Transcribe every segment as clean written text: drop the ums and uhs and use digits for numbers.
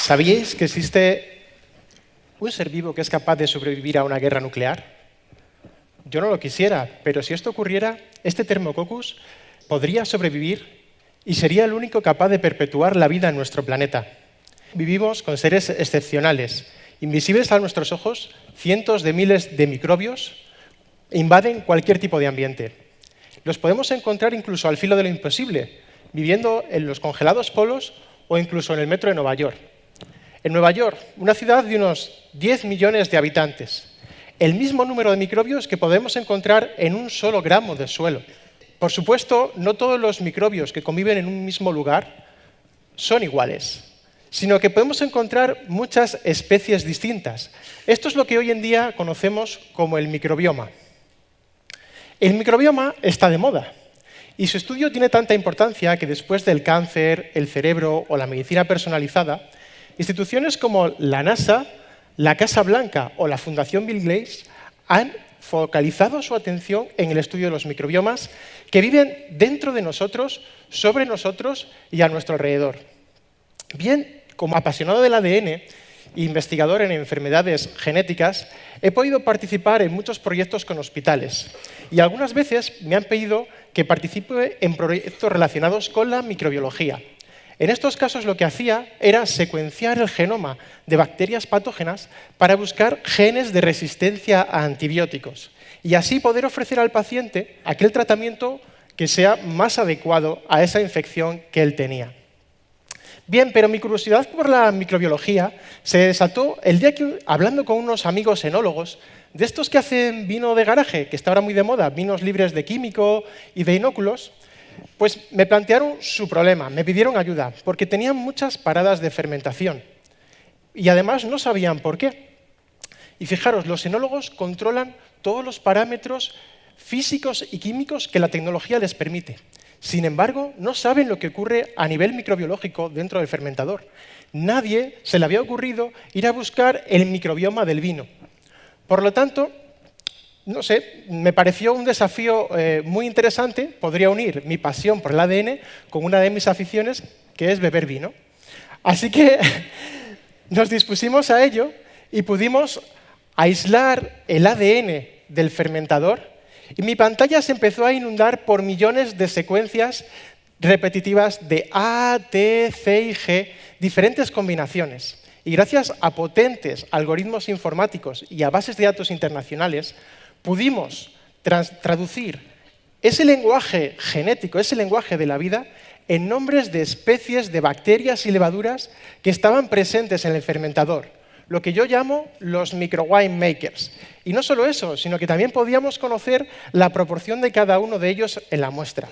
¿Sabíais que existe un ser vivo que es capaz de sobrevivir a una guerra nuclear? Yo no lo quisiera, pero si esto ocurriera, este Thermococcus podría sobrevivir y sería el único capaz de perpetuar la vida en nuestro planeta. Vivimos con seres excepcionales, invisibles a nuestros ojos. Cientos de miles de microbios invaden cualquier tipo de ambiente. Los podemos encontrar incluso al filo de lo imposible, viviendo en los congelados polos o incluso en el metro de Nueva York. En Nueva York, una ciudad de unos 10 millones de habitantes, el mismo número de microbios que podemos encontrar en un solo gramo de suelo. Por supuesto, no todos los microbios que conviven en un mismo lugar son iguales, sino que podemos encontrar muchas especies distintas. Esto es lo que hoy en día conocemos como el microbioma. El microbioma está de moda y su estudio tiene tanta importancia que después del cáncer, el cerebro o la medicina personalizada, instituciones como la NASA, la Casa Blanca o la Fundación Bill Gates han focalizado su atención en el estudio de los microbiomas que viven dentro de nosotros, sobre nosotros y a nuestro alrededor. Bien, como apasionado del ADN e investigador en enfermedades genéticas, he podido participar en muchos proyectos con hospitales y algunas veces me han pedido que participe en proyectos relacionados con la microbiología. En estos casos lo que hacía era secuenciar el genoma de bacterias patógenas para buscar genes de resistencia a antibióticos y así poder ofrecer al paciente aquel tratamiento que sea más adecuado a esa infección que él tenía. Bien, pero mi curiosidad por la microbiología se desató el día que, hablando con unos amigos enólogos, de estos que hacen vino de garaje, que está ahora muy de moda, vinos libres de químico y de inóculos, pues me plantearon su problema, me pidieron ayuda, porque tenían muchas paradas de fermentación y además no sabían por qué. Y fijaros, los enólogos controlan todos los parámetros físicos y químicos que la tecnología les permite. Sin embargo, no saben lo que ocurre a nivel microbiológico dentro del fermentador. Nadie se le había ocurrido ir a buscar el microbioma del vino. Por lo tanto, no sé, me pareció un desafío muy interesante. Podría unir mi pasión por el ADN con una de mis aficiones, que es beber vino. Así que nos dispusimos a ello y pudimos aislar el ADN del fermentador y mi pantalla se empezó a inundar por millones de secuencias repetitivas de A, T, C y G, diferentes combinaciones. Y gracias a potentes algoritmos informáticos y a bases de datos internacionales, pudimos traducir ese lenguaje genético, ese lenguaje de la vida, en nombres de especies de bacterias y levaduras que estaban presentes en el fermentador, lo que yo llamo los microwine-makers. Y no solo eso, sino que también podíamos conocer la proporción de cada uno de ellos en la muestra.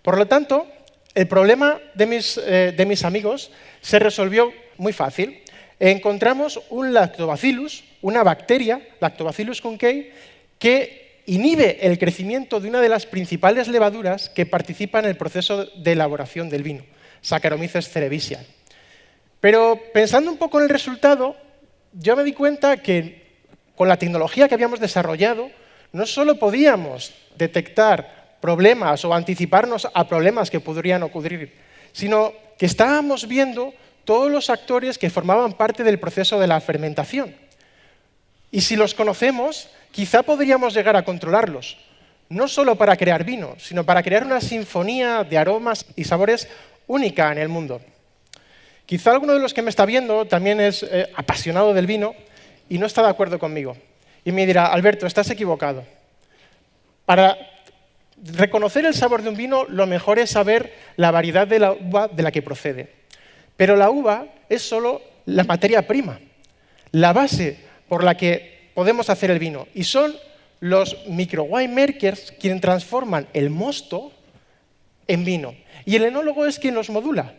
Por lo tanto, el problema de mis amigos se resolvió muy fácil. Encontramos un lactobacillus, una bacteria, Lactobacillus cunkei, que inhibe el crecimiento de una de las principales levaduras que participa en el proceso de elaboración del vino, Saccharomyces cerevisiae. Pero pensando un poco en el resultado, yo me di cuenta que con la tecnología que habíamos desarrollado, no solo podíamos detectar problemas o anticiparnos a problemas que podrían ocurrir, sino que estábamos viendo todos los actores que formaban parte del proceso de la fermentación. Y si los conocemos, quizá podríamos llegar a controlarlos, no solo para crear vino, sino para crear una sinfonía de aromas y sabores única en el mundo. Quizá alguno de los que me está viendo también es apasionado del vino y no está de acuerdo conmigo. Y me dirá, Alberto, estás equivocado. Para reconocer el sabor de un vino, lo mejor es saber la variedad de la uva de la que procede. Pero la uva es solo la materia prima, la base por la que podemos hacer el vino. Y son los microwine-makers quienes transforman el mosto en vino. Y el enólogo es quien los modula.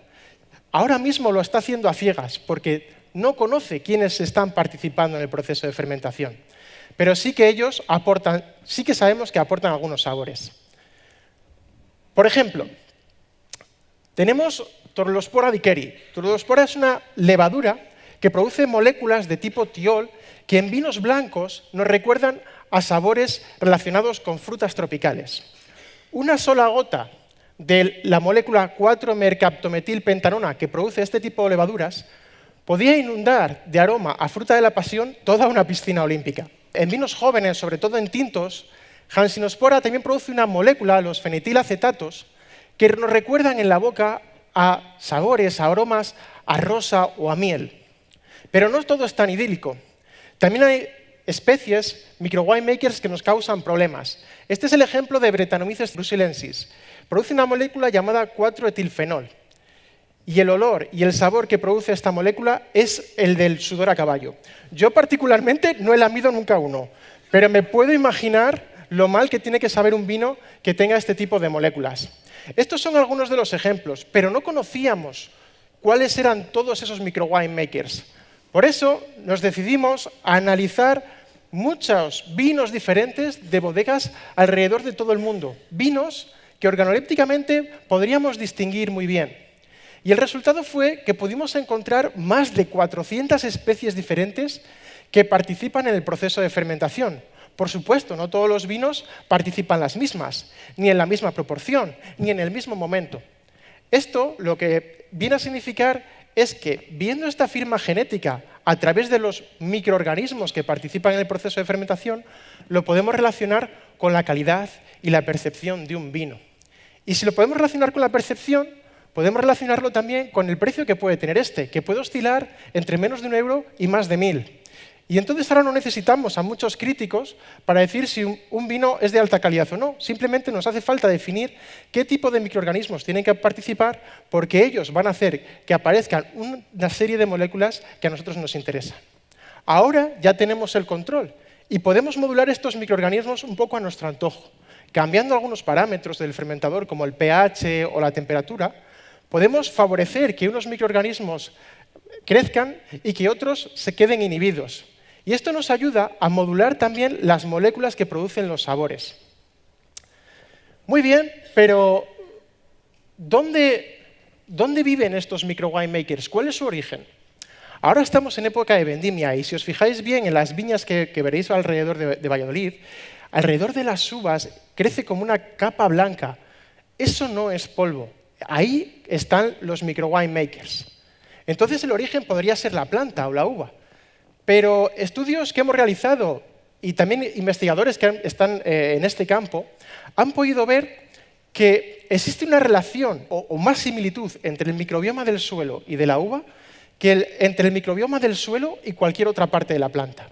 Ahora mismo lo está haciendo a ciegas porque no conoce quiénes están participando en el proceso de fermentación. Pero sí que ellos aportan, sí que sabemos que aportan algunos sabores. Por ejemplo, tenemos Torulaspora dickeri. Torulaspora es una levadura que produce moléculas de tipo tiol que en vinos blancos nos recuerdan a sabores relacionados con frutas tropicales. Una sola gota de la molécula 4-mercaptometilpentanona que produce este tipo de levaduras podía inundar de aroma a fruta de la pasión toda una piscina olímpica. En vinos jóvenes, sobre todo en tintos, Hanseospora también produce una molécula, los fenitilacetatos, que nos recuerdan en la boca a sabores, a aromas, a rosa o a miel. Pero no todo es tan idílico. También hay especies, micro-winemakers, que nos causan problemas. Este es el ejemplo de Brettanomyces bruxellensis. Produce una molécula llamada 4-etilfenol. Y el olor y el sabor que produce esta molécula es el del sudor a caballo. Yo particularmente no he lamido nunca uno, pero me puedo imaginar lo mal que tiene que saber un vino que tenga este tipo de moléculas. Estos son algunos de los ejemplos, pero no conocíamos cuáles eran todos esos micro-winemakers. Por eso nos decidimos a analizar muchos vinos diferentes de bodegas alrededor de todo el mundo. Vinos que organolépticamente podríamos distinguir muy bien. Y el resultado fue que pudimos encontrar más de 400 especies diferentes que participan en el proceso de fermentación. Por supuesto, no todos los vinos participan las mismas, ni en la misma proporción, ni en el mismo momento. Esto lo que viene a significar es que, viendo esta firma genética a través de los microorganismos que participan en el proceso de fermentación, lo podemos relacionar con la calidad y la percepción de un vino. Y si lo podemos relacionar con la percepción, podemos relacionarlo también con el precio que puede tener este, que puede oscilar entre menos de €1 y más de 1.000. Y entonces ahora no necesitamos a muchos críticos para decir si un vino es de alta calidad o no. Simplemente nos hace falta definir qué tipo de microorganismos tienen que participar, porque ellos van a hacer que aparezcan una serie de moléculas que a nosotros nos interesan. Ahora ya tenemos el control y podemos modular estos microorganismos un poco a nuestro antojo. Cambiando algunos parámetros del fermentador, como el pH o la temperatura, podemos favorecer que unos microorganismos crezcan y que otros se queden inhibidos. Y esto nos ayuda a modular también las moléculas que producen los sabores. Muy bien, pero ¿dónde viven estos micro-winemakers? ¿Cuál es su origen? Ahora estamos en época de vendimia y si os fijáis bien en las viñas que veréis alrededor de Valladolid, alrededor de las uvas crece como una capa blanca. Eso no es polvo. Ahí están los micro-winemakers. Entonces el origen podría ser la planta o la uva. Pero estudios que hemos realizado y también investigadores que están en este campo han podido ver que existe una relación o más similitud entre el microbioma del suelo y de la uva que entre el microbioma del suelo y cualquier otra parte de la planta.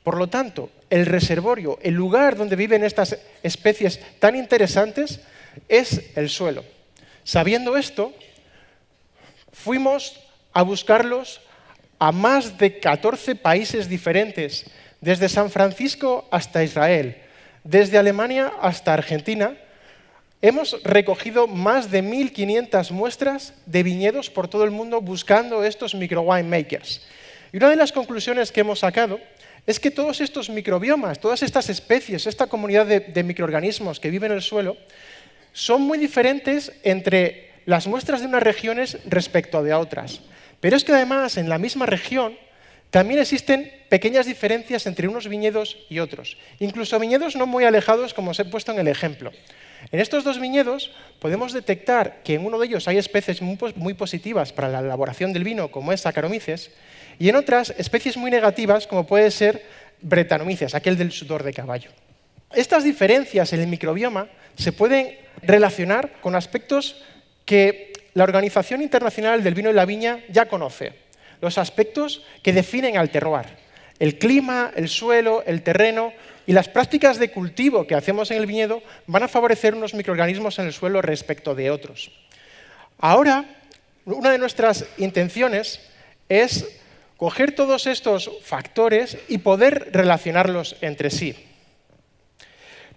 Por lo tanto, el reservorio, el lugar donde viven estas especies tan interesantes, es el suelo. Sabiendo esto, fuimos a buscarlos a más de 14 países diferentes, desde San Francisco hasta Israel, desde Alemania hasta Argentina. Hemos recogido más de 1.500 muestras de viñedos por todo el mundo buscando estos micro-winemakers. Y una de las conclusiones que hemos sacado es que todos estos microbiomas, todas estas especies, esta comunidad de microorganismos que viven en el suelo, son muy diferentes entre las muestras de unas regiones respecto de otras. Pero es que además en la misma región también existen pequeñas diferencias entre unos viñedos y otros, incluso viñedos no muy alejados como os he puesto en el ejemplo. En estos dos viñedos podemos detectar que en uno de ellos hay especies muy positivas para la elaboración del vino, como es Saccharomyces, y en otras especies muy negativas, como puede ser Brettanomyces, aquel del sudor de caballo. Estas diferencias en el microbioma se pueden relacionar con aspectos que la Organización Internacional del Vino y la Viña ya conoce, los aspectos que definen al terroir: el clima, el suelo, el terreno y las prácticas de cultivo que hacemos en el viñedo van a favorecer unos microorganismos en el suelo respecto de otros. Ahora, una de nuestras intenciones es coger todos estos factores y poder relacionarlos entre sí.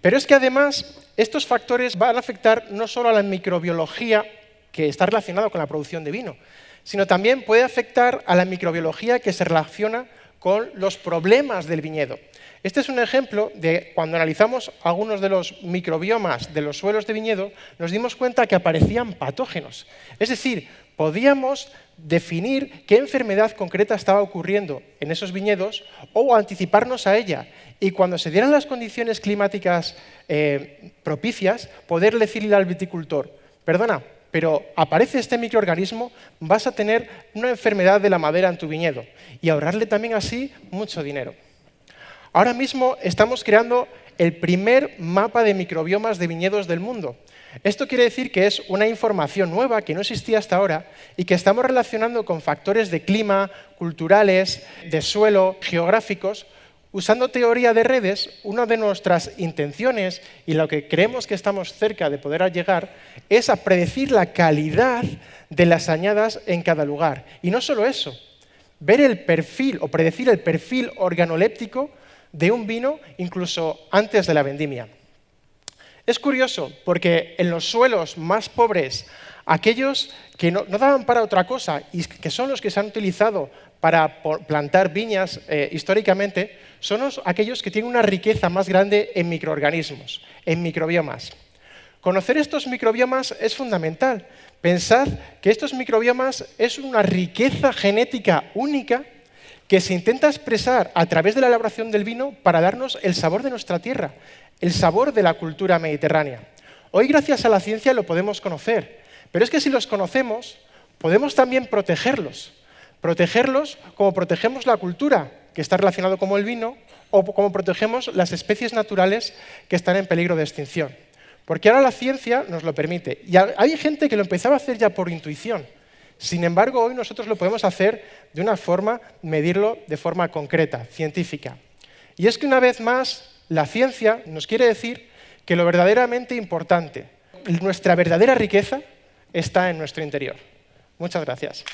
Pero es que además estos factores van a afectar no solo a la microbiología que está relacionada con la producción de vino, sino también puede afectar a la microbiología que se relaciona con los problemas del viñedo. Este es un ejemplo de cuando analizamos algunos de los microbiomas de los suelos de viñedo, nos dimos cuenta que aparecían patógenos. Es decir, podíamos definir qué enfermedad concreta estaba ocurriendo en esos viñedos o anticiparnos a ella. Y cuando se dieran las condiciones climáticas propicias, poder decirle al viticultor: perdona, pero aparece este microorganismo, vas a tener una enfermedad de la madera en tu viñedo y ahorrarle también así mucho dinero. Ahora mismo estamos creando el primer mapa de microbiomas de viñedos del mundo. Esto quiere decir que es una información nueva que no existía hasta ahora y que estamos relacionando con factores de clima, culturales, de suelo, geográficos. Usando teoría de redes, una de nuestras intenciones y lo que creemos que estamos cerca de poder llegar es a predecir la calidad de las añadas en cada lugar. Y no solo eso, ver el perfil o predecir el perfil organoléptico de un vino incluso antes de la vendimia. Es curioso porque en los suelos más pobres, aquellos que no daban para otra cosa y que son los que se han utilizado para plantar viñas históricamente, son aquellos que tienen una riqueza más grande en microorganismos, en microbiomas. Conocer estos microbiomas es fundamental. Pensad que estos microbiomas es una riqueza genética única que se intenta expresar a través de la elaboración del vino para darnos el sabor de nuestra tierra, el sabor de la cultura mediterránea. Hoy, gracias a la ciencia, lo podemos conocer, pero es que si los conocemos, podemos también protegerlos. Protegerlos como protegemos la cultura, que está relacionado con el vino, o como protegemos las especies naturales que están en peligro de extinción. Porque ahora la ciencia nos lo permite. Y hay gente que lo empezaba a hacer ya por intuición. Sin embargo, hoy nosotros lo podemos hacer de una forma, medirlo de forma concreta, científica. Y es que una vez más, la ciencia nos quiere decir que lo verdaderamente importante, nuestra verdadera riqueza, está en nuestro interior. Muchas gracias.